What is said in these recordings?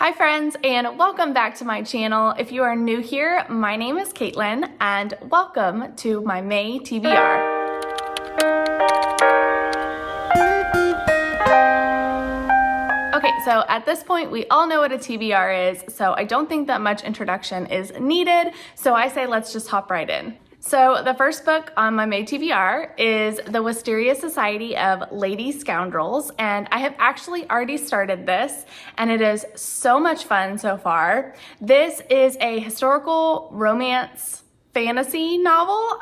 Hi friends, and welcome back to my channel. If you are new here, my name is Kaitlin, and welcome to my May TBR. Okay, so at this point, we all know what a TBR is, so I don't think that much introduction is needed, so I say let's just hop right in. So the first book on my May TBR is The Wisteria Society of Lady Scoundrels, and I have actually already started this, and it is so much fun so far. This is a historical romance fantasy novel.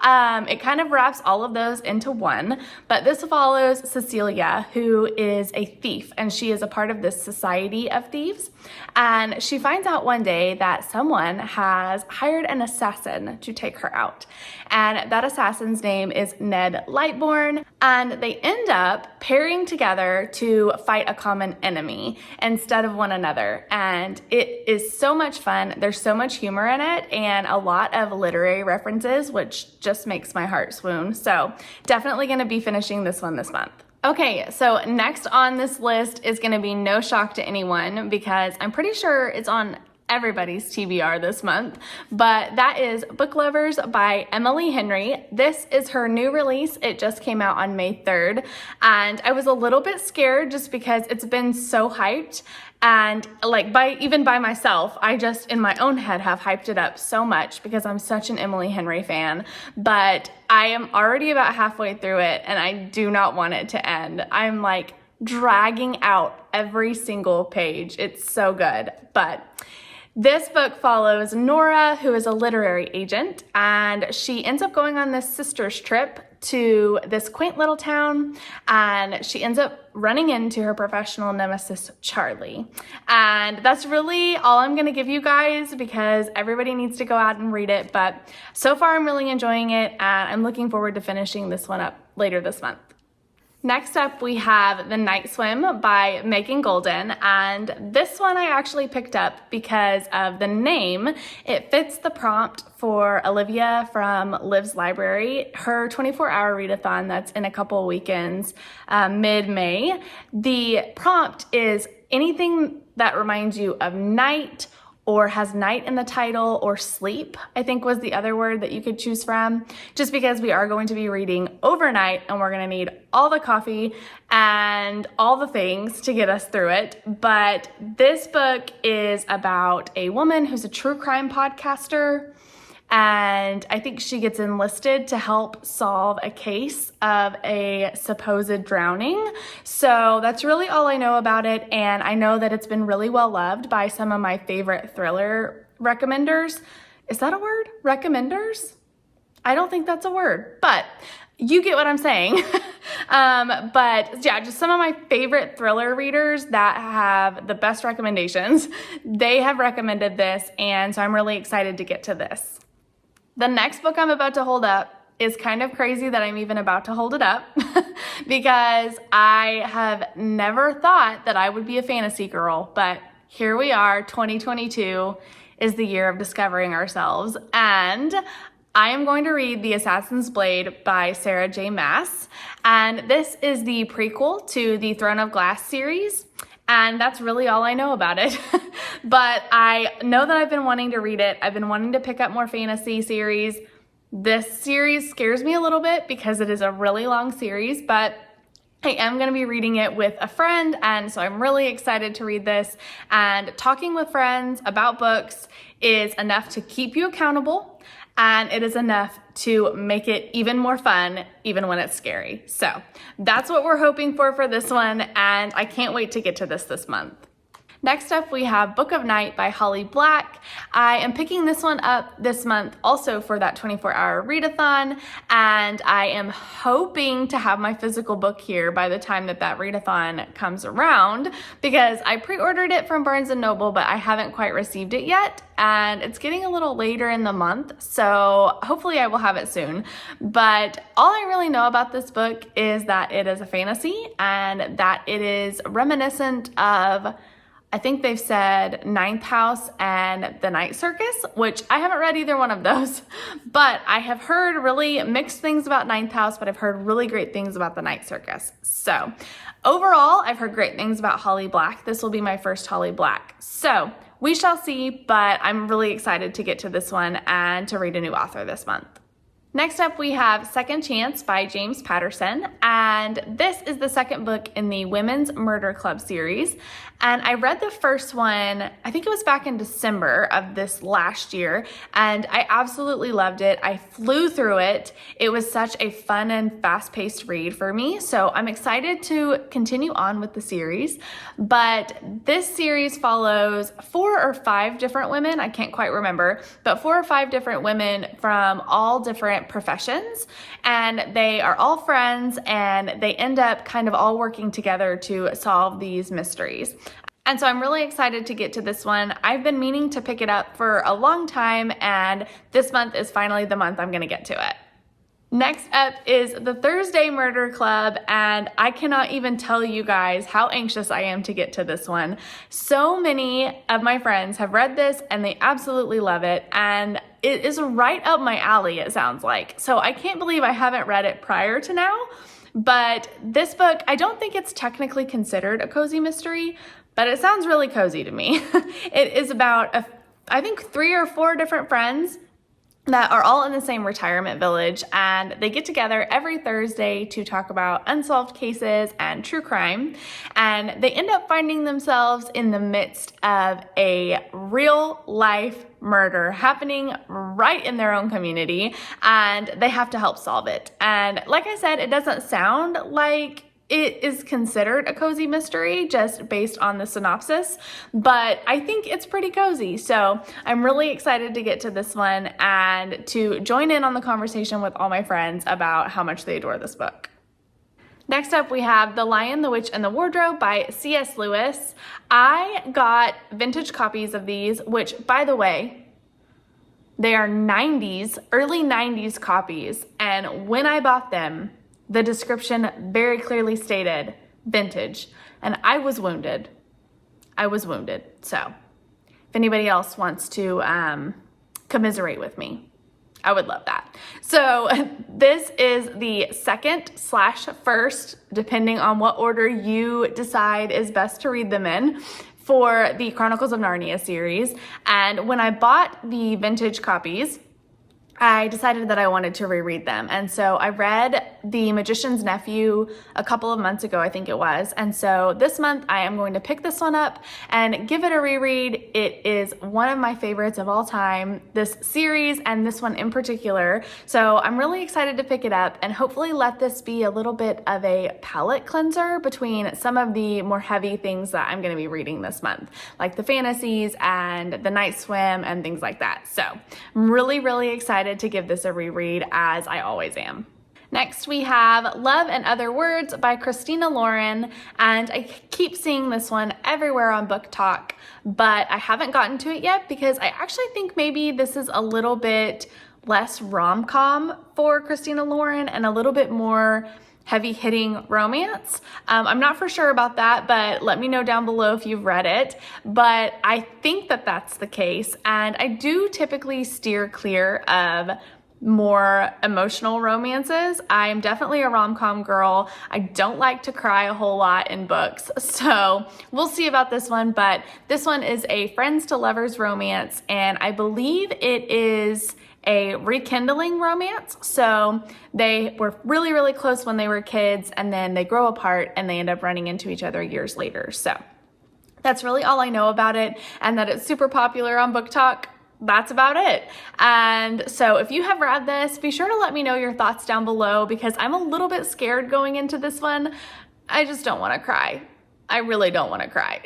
It kind of wraps all of those into one, but this follows Cecilia, who is a thief, and she is a part of this society of thieves. And she finds out one day that someone has hired an assassin to take her out. And that assassin's name is Ned Lightborn, and they end up pairing together to fight a common enemy instead of one another. And it is so much fun. There's so much humor in it and a lot of literary references, which just makes my heart swoon. So definitely going to be finishing this one this month. Okay, so next on this list is going to be no shock to anyone because I'm pretty sure it's on everybody's TBR this month, but that is Book Lovers by Emily Henry. This is her new release. It just came out on May 3rd, and I was a little bit scared just because it's been so hyped, and even by myself, I just in my own head have hyped it up so much because I'm such an Emily Henry fan, but I am already about halfway through it and I do not want it to end. I'm like dragging out every single page. It's so good, but this book follows Nora, who is a literary agent, and she ends up going on this sister's trip to this quaint little town, and she ends up running into her professional nemesis, Charlie. And that's really all I'm going to give you guys because everybody needs to go out and read it, but so far I'm really enjoying it, and I'm looking forward to finishing this one up later this month. Next up, we have The Night Swim by Megan Golden, and this one I actually picked up because of the name. It fits the prompt for Olivia from Liv's Library, her 24-hour readathon that's in a couple weekends, mid-May. The prompt is anything that reminds you of night or has night in the title, or sleep, I think was the other word that you could choose from, just because we are going to be reading overnight and we're gonna need all the coffee and all the things to get us through it. But this book is about a woman who's a true crime podcaster, and I think she gets enlisted to help solve a case of a supposed drowning. So that's really all I know about it, and I know that it's been really well loved by some of my favorite thriller recommenders. Is that a word? Recommenders? I don't think that's a word, but you get what I'm saying. But yeah, just some of my favorite thriller readers that have the best recommendations, they have recommended this, and so I'm really excited to get to this. The next book I'm about to hold up is kind of crazy that I'm even about to hold it up because I have never thought that I would be a fantasy girl, but here we are. 2022 is the year of discovering ourselves, and I am going to read The Assassin's Blade by Sarah J. Maas, and this is the prequel to the Throne of Glass series. And that's really all I know about it. But I know that I've been wanting to read it. I've been wanting to pick up more fantasy series. This series scares me a little bit because it is a really long series, but I am going to be reading it with a friend, and so I'm really excited to read this. And talking with friends about books is enough to keep you accountable, and it is enough to make it even more fun, even when it's scary. So that's what we're hoping for this one, and I can't wait to get to this month. Next up, we have Book of Night by Holly Black. I am picking this one up this month also for that 24-hour readathon, and I am hoping to have my physical book here by the time that readathon comes around because I pre-ordered it from Barnes & Noble, but I haven't quite received it yet, and it's getting a little later in the month, so hopefully I will have it soon. But all I really know about this book is that it is a fantasy and that it is reminiscent of I think they've said Ninth House and The Night Circus, which I haven't read either one of those, but I have heard really mixed things about Ninth House, but I've heard really great things about The Night Circus. So overall, I've heard great things about Holly Black. This will be my first Holly Black. So we shall see, but I'm really excited to get to this one and to read a new author this month. Next up, we have Second Chance by James Patterson, and this is the second book in the Women's Murder Club series. And I read the first one, I think it was back in December of this last year, and I absolutely loved it. I flew through it. It was such a fun and fast-paced read for me, so I'm excited to continue on with the series. But this series follows 4 or 5 different women, I can't quite remember, but 4 or 5 different women from all different professions, and they are all friends, and they end up kind of all working together to solve these mysteries. And so I'm really excited to get to this one. I've been meaning to pick it up for a long time, and this month is finally the month I'm gonna get to it. Next up is the Thursday Murder Club, and I cannot even tell you guys how anxious I am to get to this one. So many of my friends have read this and they absolutely love it, and it is right up my alley, it sounds like. So I can't believe I haven't read it prior to now, but this book, I don't think it's technically considered a cozy mystery, but it sounds really cozy to me. It is about, I think 3 or 4 different friends that are all in the same retirement village, and they get together every Thursday to talk about unsolved cases and true crime, and they end up finding themselves in the midst of a real life murder happening right in their own community, and they have to help solve it. And like I said, it doesn't sound like it is considered a cozy mystery just based on the synopsis, but I think it's pretty cozy. So I'm really excited to get to this one and to join in on the conversation with all my friends about how much they adore this book. Next up, we have The Lion, the Witch, and the Wardrobe by C.S. Lewis. I got vintage copies of these, which, by the way, they are early 90s copies, and when I bought them, the description very clearly stated vintage, and I was wounded. So if anybody else wants to commiserate with me, I would love that. So this is the second/first, depending on what order you decide is best to read them in, for the Chronicles of Narnia series. And when I bought the vintage copies, I decided that I wanted to reread them. And so I read The Magician's Nephew a couple of months ago, I think it was. And so this month I am going to pick this one up and give it a reread. It is one of my favorites of all time, this series and this one in particular. So I'm really excited to pick it up and hopefully let this be a little bit of a palate cleanser between some of the more heavy things that I'm going to be reading this month, like the fantasies and the night swim and things like that. So I'm really, really excited to give this a reread, as I always am. Next, we have Love and Other Words by Christina Lauren, and I keep seeing this one everywhere on Book Talk, but I haven't gotten to it yet because I actually think maybe this is a little bit less rom-com for Christina Lauren and a little bit more heavy-hitting romance. I'm not for sure about that, but let me know down below if you've read it. But I think that that's the case, and I do typically steer clear of more emotional romances. I am definitely a rom-com girl. I don't like to cry a whole lot in books, so we'll see about this one. But this one is a friends to lovers romance, and I believe it is a rekindling romance. So they were really, really close when they were kids, and then they grow apart and they end up running into each other years later. So that's really all I know about it, and that it's super popular on Book Talk. That's about it. And so if you have read this, be sure to let me know your thoughts down below, because I'm a little bit scared going into this one. I just don't want to cry. I really don't want to cry.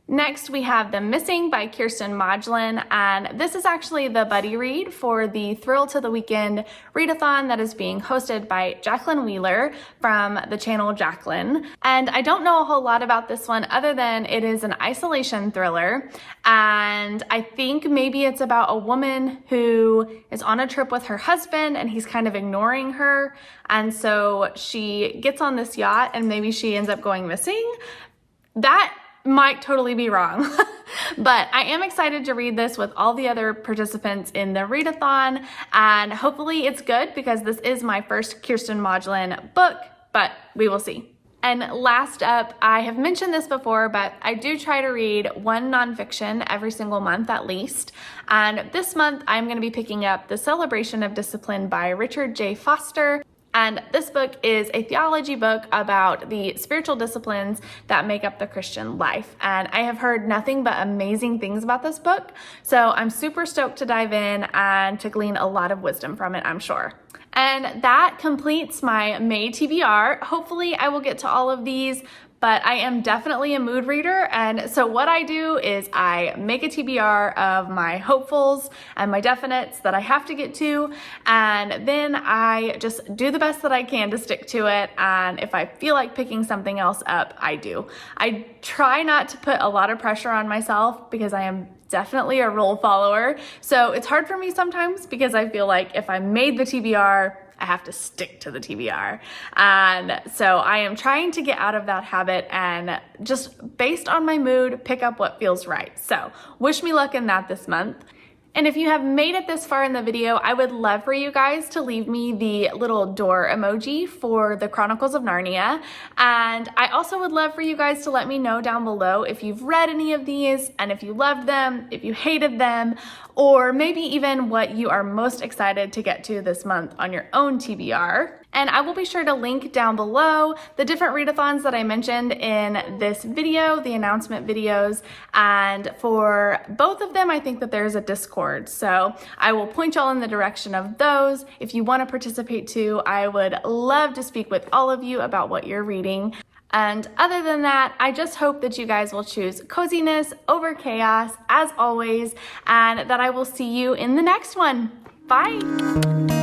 Next, we have The Missing by Kirsten Modglin, and this is actually the buddy read for the Thrill to the Weekend readathon that is being hosted by Jacqueline Wheeler from the channel Jacqueline. And I don't know a whole lot about this one other than it is an isolation thriller, and I think maybe it's about a woman who is on a trip with her husband and he's kind of ignoring her, and so she gets on this yacht and maybe she ends up going missing. That might totally be wrong. But I am excited to read this with all the other participants in the readathon, and hopefully it's good because this is my first Kirsten Modulin book, but we will see. And last up, I have mentioned this before, but I do try to read one nonfiction every single month at least. And this month, I'm going to be picking up The Celebration of Discipline by Richard J. Foster. And this book is a theology book about the spiritual disciplines that make up the Christian life. And I have heard nothing but amazing things about this book. So I'm super stoked to dive in and to glean a lot of wisdom from it, I'm sure. And that completes my May TBR. Hopefully I will get to all of these, but I am definitely a mood reader. And so what I do is I make a TBR of my hopefuls and my definites that I have to get to. And then I just do the best that I can to stick to it. And if I feel like picking something else up, I do. I try not to put a lot of pressure on myself because I am definitely a rule follower. So it's hard for me sometimes because I feel like if I made the TBR, I have to stick to the TBR. And so I am trying to get out of that habit and just based on my mood, pick up what feels right. So wish me luck in that this month. And if you have made it this far in the video, I would love for you guys to leave me the little door emoji for the Chronicles of Narnia. And I also would love for you guys to let me know down below if you've read any of these and if you loved them, if you hated them, or maybe even what you are most excited to get to this month on your own TBR. And I will be sure to link down below the different readathons that I mentioned in this video, the announcement videos. And for both of them, I think that there's a Discord. So I will point y'all in the direction of those. If you want to participate too, I would love to speak with all of you about what you're reading. And other than that, I just hope that you guys will choose coziness over chaos as always, and that I will see you in the next one. Bye.